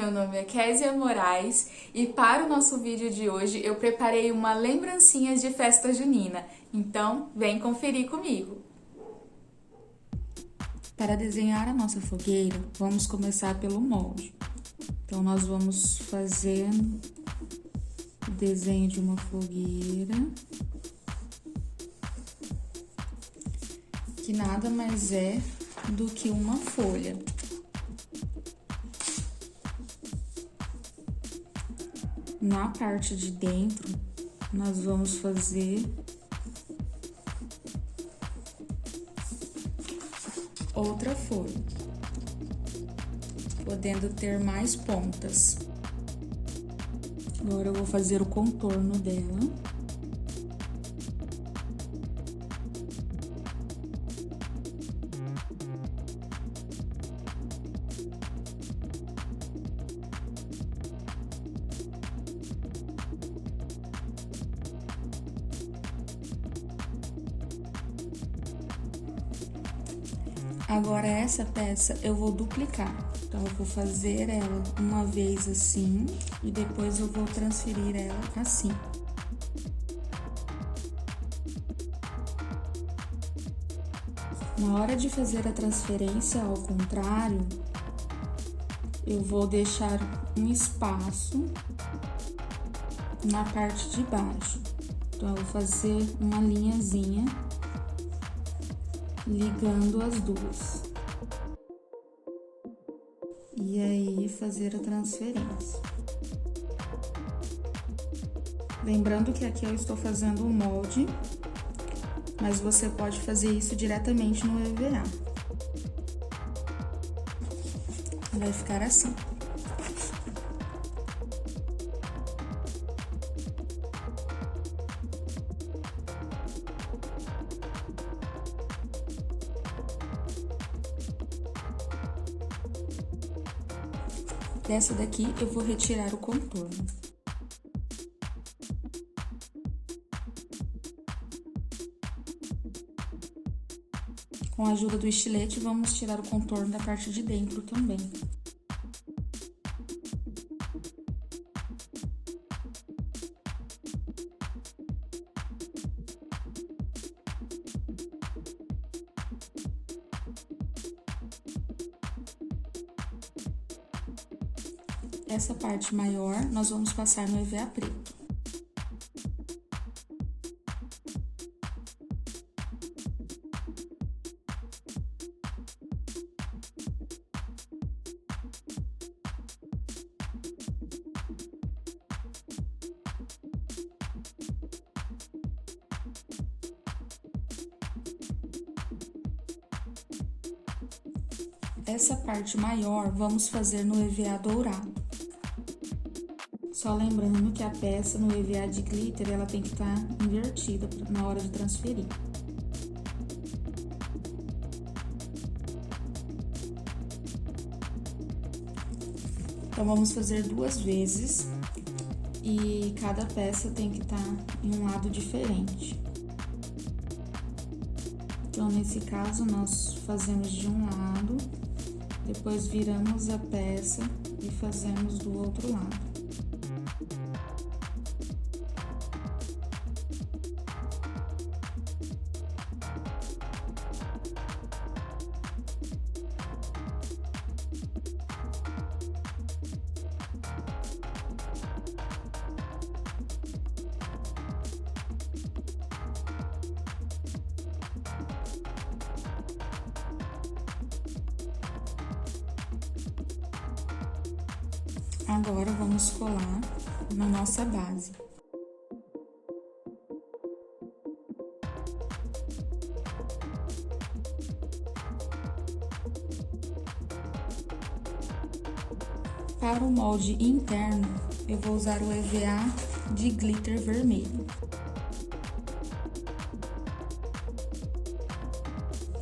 meu nome é Késia Moraes e para o nosso vídeo de hoje eu preparei uma lembrancinha de festa junina, então vem conferir comigo. Para desenhar a nossa fogueira, vamos começar pelo molde. Então nós vamos fazer o desenho de uma fogueira, que nada mais é do que uma folha. Na parte de dentro, nós vamos fazer outra folha, podendo ter mais pontas. Agora eu vou fazer o contorno dela. Agora essa peça eu vou duplicar, então eu vou fazer ela uma vez assim e depois eu vou transferir ela assim. Na hora de fazer a transferência ao contrário, eu vou deixar um espaço na parte de baixo, então eu vou fazer uma linhazinha ligando as duas. E aí, fazer a transferência. Lembrando que aqui eu estou fazendo um molde, mas você pode fazer isso diretamente no EVA. Vai ficar assim. Dessa daqui eu vou retirar o contorno. Com a ajuda do estilete, vamos tirar o contorno da parte de dentro também. Essa parte maior, nós vamos passar no EVA preto. Essa parte maior, vamos fazer no EVA dourado. Só lembrando que a peça no EVA de glitter, ela tem que estar invertida na hora de transferir. Então, vamos fazer duas vezes e cada peça tem que estar em um lado diferente. Então, nesse caso, nós fazemos de um lado, depois viramos a peça e fazemos do outro lado. Agora, vamos colar na nossa base. Para o molde interno, eu vou usar o EVA de glitter vermelho.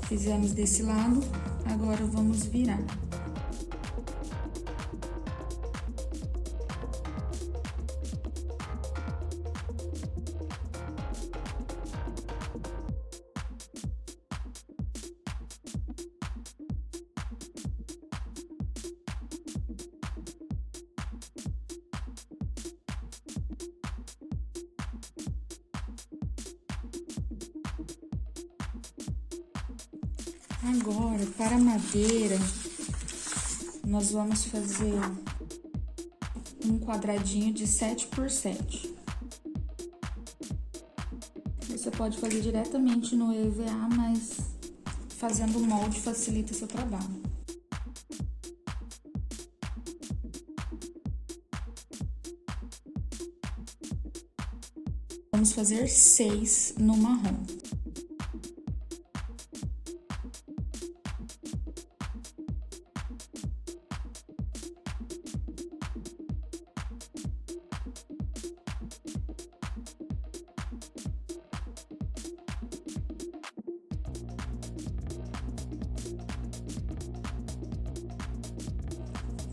Fizemos desse lado, agora vamos virar. Agora, para a madeira, nós vamos fazer um quadradinho de 7 por 7. Você pode fazer diretamente no EVA, mas fazendo o molde facilita seu trabalho. Vamos fazer 6 no marrom.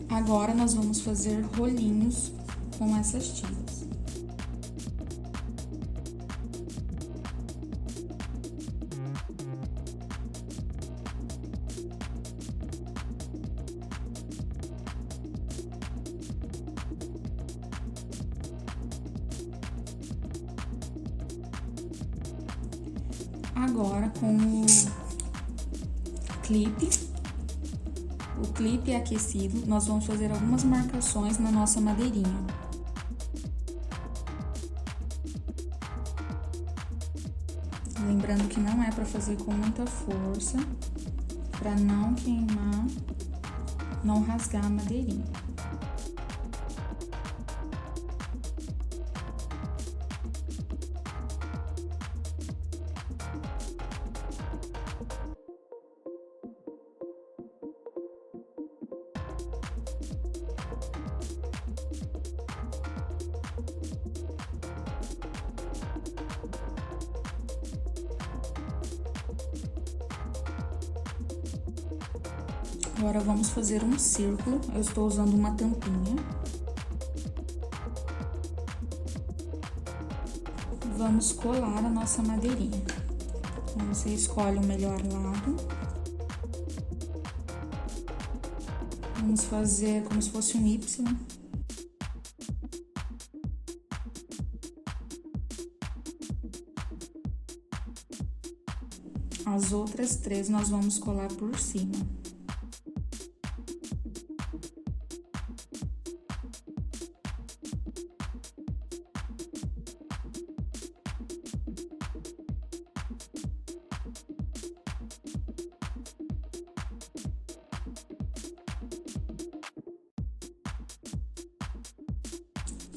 Agora, nós vamos fazer rolinhos com essas tiras. Agora, com o clipe aquecido, nós vamos fazer algumas marcações na nossa madeirinha. Lembrando que não é para fazer com muita força, para não queimar, não rasgar a madeirinha. Agora, vamos fazer um círculo. Eu estou usando uma tampinha. Vamos colar a nossa madeirinha. Então, você escolhe o melhor lado. Vamos fazer como se fosse um Y. As outras 3 nós vamos colar por cima.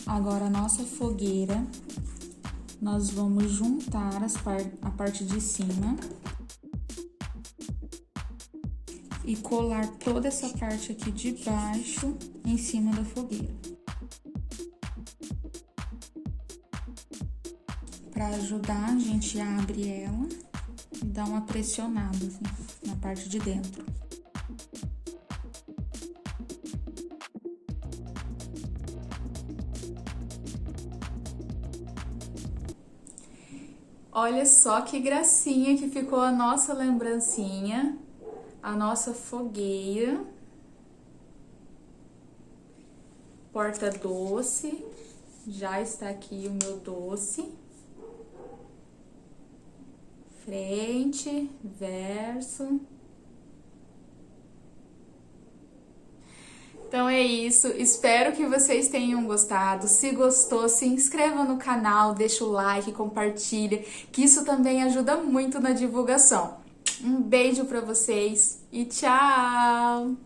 Agora, a nossa fogueira, nós vamos juntar a parte de cima e colar toda essa parte aqui de baixo em cima da fogueira. Para ajudar, a gente abre ela e dá uma pressionada assim, na parte de dentro. Olha só que gracinha que ficou a nossa lembrancinha, a nossa fogueira, porta-doce, já está aqui o meu doce, frente, verso. Então é isso, espero que vocês tenham gostado. Se gostou, se inscreva no canal, deixa o like, compartilha, que isso também ajuda muito na divulgação. Um beijo pra vocês e tchau!